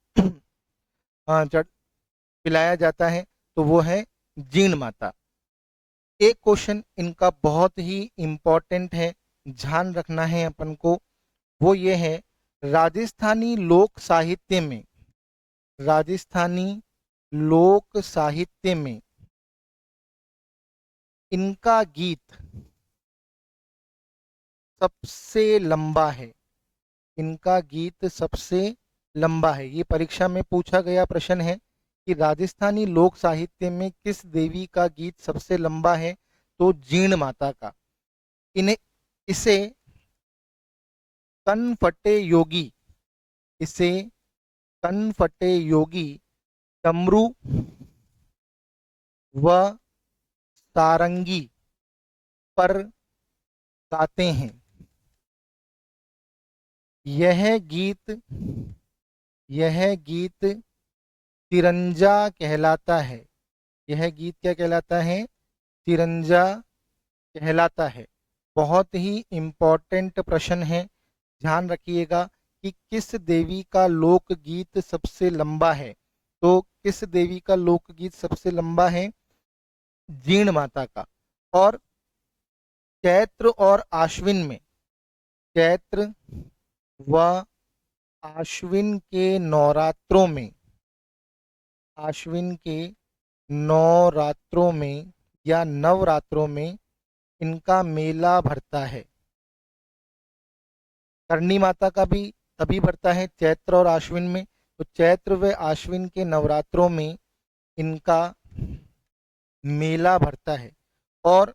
पिलाया जाता है? तो वो है जीण माता। एक क्वेश्चन इनका बहुत ही इंपॉर्टेंट है, ध्यान रखना है अपन को, वो ये है, राजस्थानी लोक साहित्य में, राजस्थानी लोक साहित्य में इनका गीत सबसे लंबा है, इनका गीत सबसे लंबा है। ये परीक्षा में पूछा गया प्रश्न है कि राजस्थानी लोक साहित्य में किस देवी का गीत सबसे लंबा है? तो जीण माता का। इन्हें, इसे कनफटे योगी, इसे कनफटे योगी डमरू व सारंगी पर गाते हैं। यह गीत, यह गीत तिरंजा कहलाता है। यह गीत क्या कहलाता है? तिरंजा कहलाता है? बहुत ही इम्पोर्टेंट प्रश्न है, ध्यान रखिएगा कि किस देवी का लोकगीत सबसे लंबा है? तो किस देवी का लोकगीत सबसे लंबा है? जीण माता का। और चैत्र और आश्विन में, चैत्र व आश्विन के नवरात्रों में, आश्विन के नवरात्रों में या नवरात्रों में इनका मेला भरता है। करणी माता का भी तभी भरता है चैत्र और आश्विन में। तो चैत्र व आश्विन के नवरात्रों में इनका मेला भरता है। और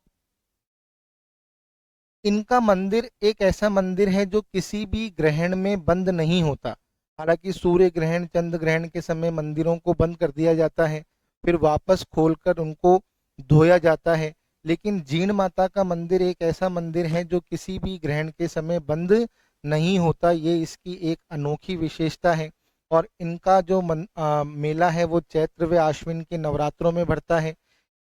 इनका मंदिर एक ऐसा मंदिर है जो किसी भी ग्रहण में बंद नहीं होता। हालांकि सूर्य ग्रहण, चंद्र ग्रहण के समय मंदिरों को बंद कर दिया जाता है, फिर वापस खोलकर उनको धोया जाता है, लेकिन जीण माता का मंदिर एक ऐसा मंदिर है जो किसी भी ग्रहण के समय बंद नहीं होता। ये इसकी एक अनोखी विशेषता है। और इनका जो मेला है वो चैत्र व आश्विन के नवरात्रों में भरता है।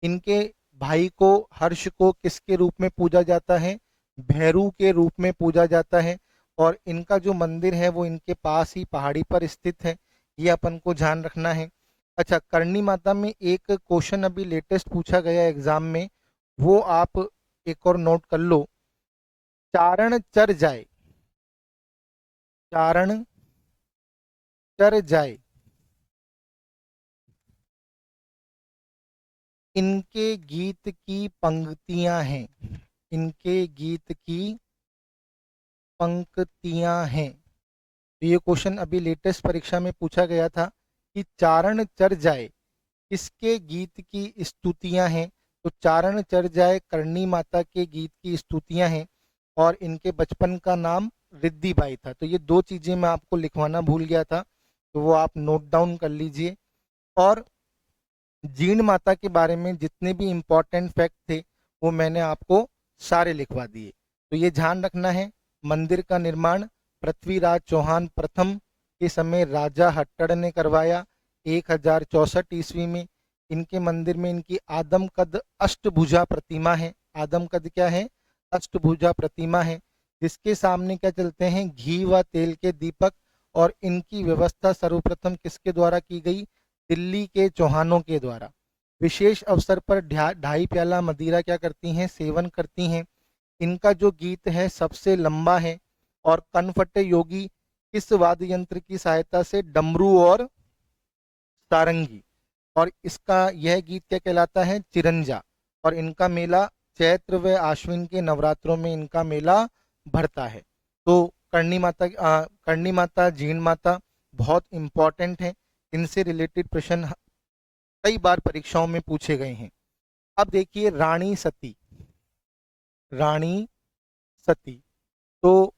इनके भाई को, हर्ष को, किसके रूप में पूजा जाता है? भैरू के रूप में पूजा जाता है। और इनका जो मंदिर है वो इनके पास ही पहाड़ी पर स्थित है, ये अपन को ध्यान रखना है। अच्छा, करणी माता में एक क्वेश्चन अभी लेटेस्ट पूछा गया एग्जाम में, वो आप एक और नोट कर लो। चारण चर जाए, चारण चर जाए, इनके गीत की पंक्तियां हैं, इनके गीत की पंक्तियां हैं। तो ये क्वेश्चन अभी लेटेस्ट परीक्षा में पूछा गया था कि चारण चर जाए किसके गीत की स्तुतियां हैं? तो चारण चर जाए करणी माता के गीत की स्तुतियां हैं। और इनके बचपन का नाम रिद्धि बाई था। तो ये दो चीजें मैं आपको लिखवाना भूल गया था, तो वो आप नोट डाउन कर लीजिए। और जीण माता के बारे में जितने भी इम्पोर्टेंट फैक्ट थे वो मैंने आपको सारे लिखवा दिए। तो ये ध्यान रखना है, मंदिर का निर्माण पृथ्वीराज चौहान प्रथम के समय राजा हट्टड़ ने करवाया 1064 ईस्वी में। इनके मंदिर में इनकी आदमकद अष्टभुजा प्रतिमा है। आदमकद क्या है? अष्टभुजा प्रतिमा है, जिसके सामने क्या चलते हैं? घी व तेल के दीपक। और इनकी व्यवस्था सर्वप्रथम किसके द्वारा की गई? दिल्ली के चौहानों के द्वारा। विशेष अवसर पर ढाई प्याला मदिरा क्या करती हैं? सेवन करती हैं। इनका जो गीत है सबसे लंबा है। और कनफटे योगी किस वाद्य यंत्र की सहायता से? डमरू और सारंगी। और इसका यह गीत क्या कहलाता है? चिरंजा। और इनका मेला चैत्र व आश्विन के नवरात्रों में इनका मेला भरता है। तो करणी माता, जीण माता बहुत इंपॉर्टेंट है। इनसे रिलेटेड प्रश्न कई बार परीक्षाओं में पूछे गए हैं। अब देखिए रानी सती, रानी सती। तो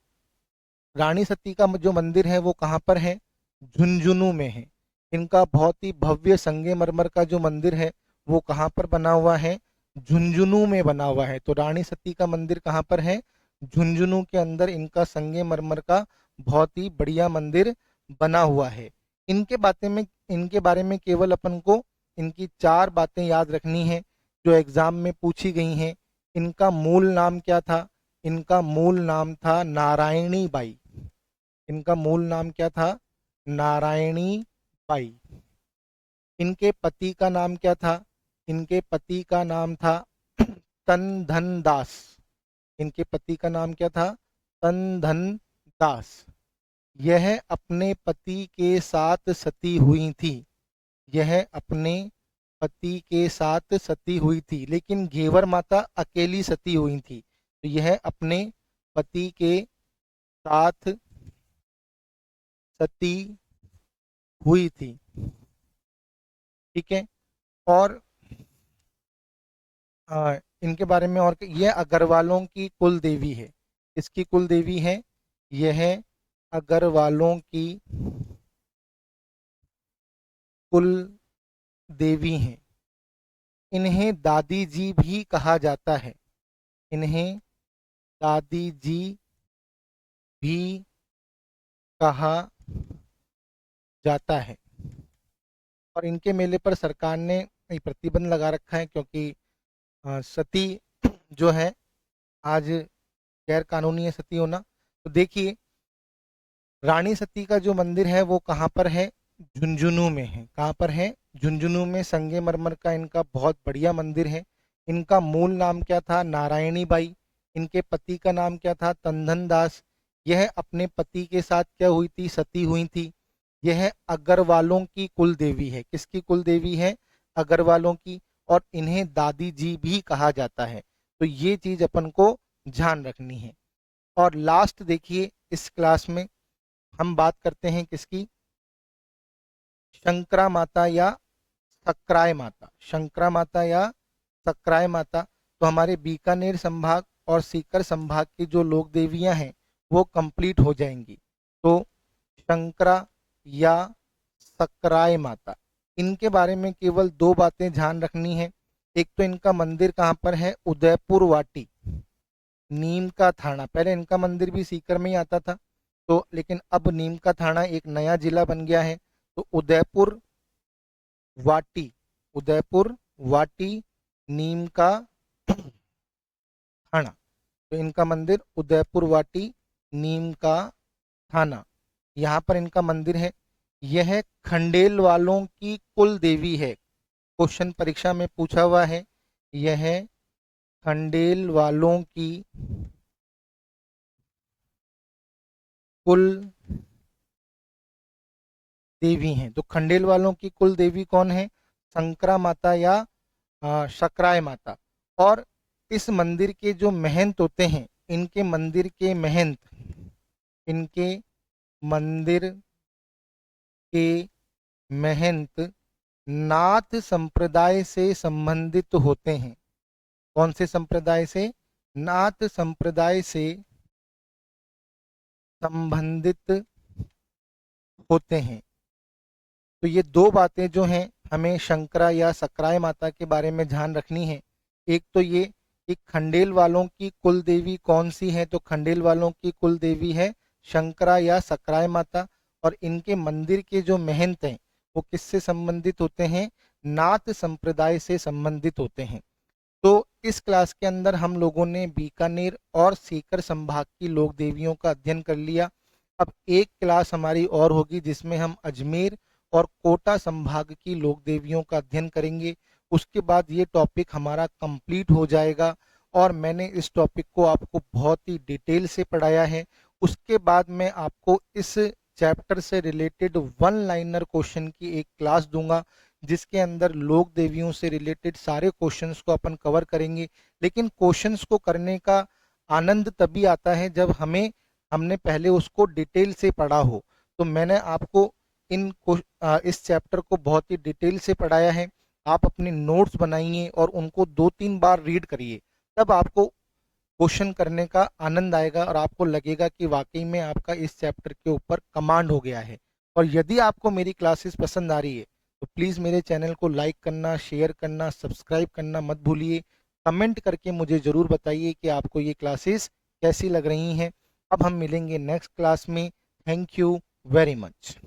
रानी सती का जो मंदिर है वो कहाँ पर है? झुंझुनू में है। इनका बहुत ही भव्य संगमरमर का जो मंदिर है वो कहाँ पर बना हुआ है? झुंझुनू में बना हुआ है। तो रानी सती का मंदिर कहाँ पर है? झुंझुनू के अंदर इनका संगमरमर का बहुत ही बढ़िया मंदिर बना हुआ है। इनके बारे में केवल अपन को इनकी 4 बातें याद रखनी है जो एग्जाम में पूछी गई हैं। इनका मूल नाम क्या था? इनका मूल नाम था नारायणी बाई। इनका मूल नाम क्या था? नारायणी बाई। इनके पति का नाम क्या था? इनके पति का नाम था तन धन दास। इनके पति का नाम क्या था? तन धन दास। यह अपने पति के साथ सती हुई थी। यह अपने पति के साथ सती हुई थी, लेकिन घेवर माता अकेली सती हुई थी। तो यह अपने पति के साथ सती हुई थी। ठीक है। और इनके बारे में और यह अग्रवालों की कुल देवी है। इसकी कुल देवी है, यह अग्रवालों की कुल देवी हैं। इन्हें दादी जी भी कहा जाता है। इन्हें दादी जी भी कहा जाता है। और इनके मेले पर सरकार ने प्रतिबंध लगा रखा है, क्योंकि सती जो है आज गैर कानूनी है सती होना। तो देखिए, रानी सती का जो मंदिर है वो कहाँ पर है? झुंझुनू में है। कहाँ पर है? झुंझुनू में। संगमरमर का इनका बहुत बढ़िया मंदिर है। इनका मूल नाम क्या था? नारायणी बाई। इनके पति का नाम क्या था? तंधन दास। यह अपने पति के साथ क्या हुई थी? सती हुई थी। यह अग्रवालों की कुल देवी है। किसकी कुल देवी है? अग्रवालों की। और इन्हें दादी जी भी कहा जाता है। तो ये चीज अपन को ध्यान रखनी है। और लास्ट देखिए, इस क्लास में हम बात करते हैं किसकी? शंकरा माता या सक्राय माता। शंकरा माता या सक्राय माता। तो हमारे बीकानेर संभाग और सीकर संभाग की जो लोक देवियां हैं वो कंप्लीट हो जाएंगी। तो शंकरा या सक्राय माता, इनके बारे में केवल दो बातें ध्यान रखनी है। एक तो इनका मंदिर कहाँ पर है? उदयपुर वाटी, नीम का थाना। पहले इनका मंदिर भी सीकर में ही आता था, तो लेकिन अब नीम का थाना एक नया जिला बन गया है। तो उदयपुर वाटी, उदयपुर वाटी नीम का थाना। तो इनका मंदिर उदयपुर वाटी नीम का थाना, यहाँ पर इनका मंदिर है। यह खंडेल वालों की कुल देवी है। क्वेश्चन परीक्षा में पूछा हुआ है, यह खंडेल वालों की कुल देवी हैं। तो खंडेल वालों की कुल देवी कौन है? शंकरा माता या शकराय माता। और इस मंदिर के जो महंत होते हैं, इनके मंदिर के महंत, इनके मंदिर के महंत नाथ संप्रदाय से संबंधित होते हैं। कौन से संप्रदाय से? नाथ संप्रदाय से संबंधित होते हैं। तो ये दो बातें जो हैं हमें शंकरा या सक्राय माता के बारे में ध्यान रखनी है। एक तो ये कि खंडेल वालों की कुल देवी कौन सी है? तो खंडेल वालों की कुल देवी है शंकरा या सक्राय माता। और इनके मंदिर के जो महंत हैं वो किससे संबंधित होते हैं? नाथ संप्रदाय से संबंधित होते हैं। तो इस क्लास के अंदर हम लोगों ने बीकानेर और सीकर संभाग की लोक देवियों का अध्ययन कर लिया। अब एक क्लास हमारी और होगी जिसमें हम अजमेर और कोटा संभाग की लोक देवियों का अध्ययन करेंगे। उसके बाद ये टॉपिक हमारा कंप्लीट हो जाएगा और मैंने इस टॉपिक को आपको बहुत ही डिटेल से पढ़ाया है। उसके बाद मैं आपको इस चैप्टर से रिलेटेड वन लाइनर क्वेश्चन की एक क्लास दूंगा जिसके अंदर लोक देवियों से रिलेटेड सारे क्वेश्चंस को अपन कवर करेंगे। लेकिन क्वेश्चंस को करने का आनंद तभी आता है जब हमने पहले उसको डिटेल से पढ़ा हो। तो मैंने आपको इस चैप्टर को बहुत ही डिटेल से पढ़ाया है। आप अपने नोट्स बनाइए और उनको 2-3 बार रीड करिए, तब आपको क्वेश्चन करने का आनंद आएगा और आपको लगेगा कि वाकई में आपका इस चैप्टर के ऊपर कमांड हो गया है। और यदि आपको मेरी क्लासेस पसंद आ रही है तो प्लीज़ मेरे चैनल को लाइक करना, शेयर करना, सब्सक्राइब करना मत भूलिए। कमेंट करके मुझे ज़रूर बताइए कि आपको ये क्लासेस कैसी लग रही हैं। अब हम मिलेंगे नेक्स्ट क्लास में। Thank you very much.